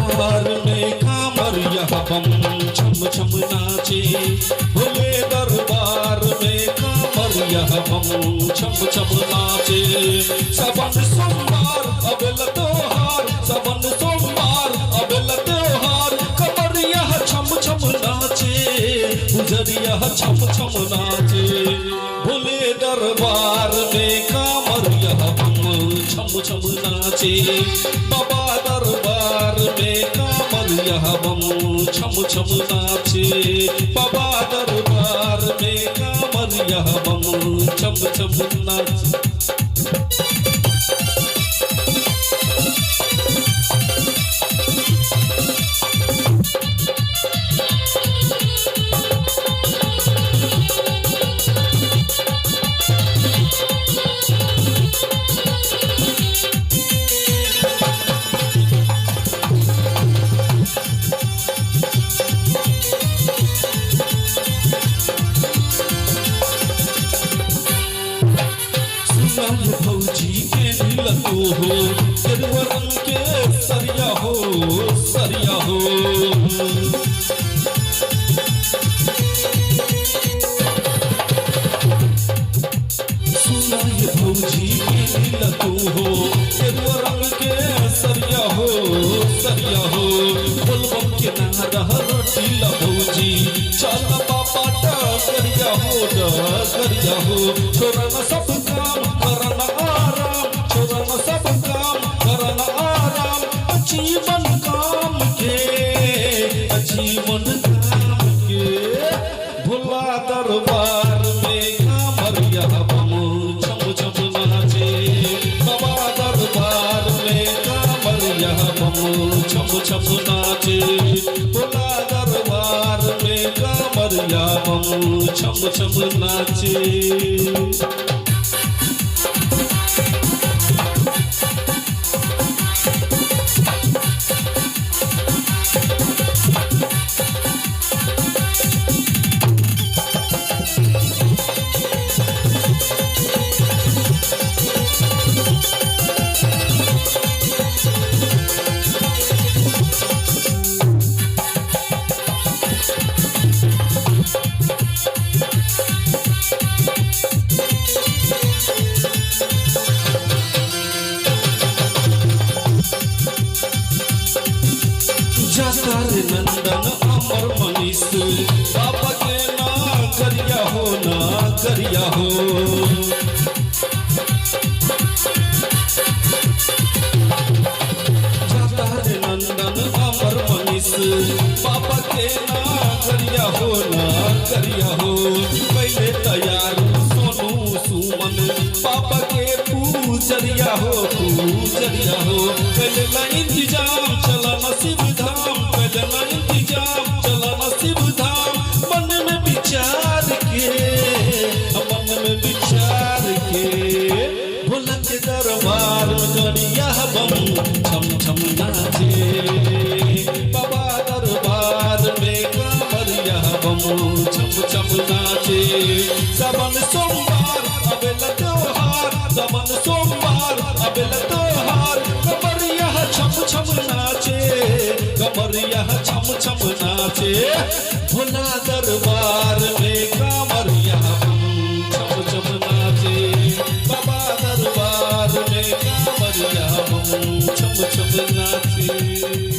दरबार में कांवरिया बम छम छम नाचे। भोले दरबार में कांवरिया बम छम छम नाचे। सबन सोमवार अबेल त्योहार, सबन सोमवार अबेल त्योहार, कांवरिया छम छम नाचे, गुजरिया छम छम नाचे। भोले दरबार में कांवरिया बम छम छम नाचे। बाबा दरबार में कांवरिया बम छम छम नाचे। बाबा दरबार में कांवरिया बम छम छम नाचे। भौजी के मिलतो हो गेरुआ रंग के सरिया हो, सरिया हो। सुना ये भौजी के मिलतो हो गेरुआ रंग के सरिया हो, सरिया हो। बोलबम के नारा रटीला भौजी चल बाबा डगरिया हो, डगरिया हो। छोरा न सब काम करना आराम, छोरा न सब काम करना आराम। जीवन काम के, जीवन काम के। भोला दरबार में कांवरिया बम छम छम नाचे। बाबा दरबार में कांवरिया बम छम छम नाचे। भोला दरबार में कांवरिया बम छम छम नाचे। जाकर नंदन अमर मनीष बाबा के ना करिया हो, ना करिया हो। जाकर नंदन अमर मनीष बाबा के ना करिया हो, ना करिया हो। पहले तैयार सोनू सुमन बाबा के पूजरिया हो, पूजरिया हो। पहले ना इंतजाम चला नसीब धाम, पहले ना इंतजाम चला नसीब धाम। मन में विचार के, मन में विचार के। भोला के दरबार में करिया बम छम छम नाचे। बाबा दरबार में कांवरिया बम छम छम नाचे। सबन सोमवार अबेल त्योहार, सबन सोमवार अबेल त्योहार, कांवरिया छम छम नाचे, कांवरिया छम छम नाचे। भोला दरबार में कांवरिया बम छम छम नाचे। बाबा दरबार में कांवरिया बम छम छम नाचे।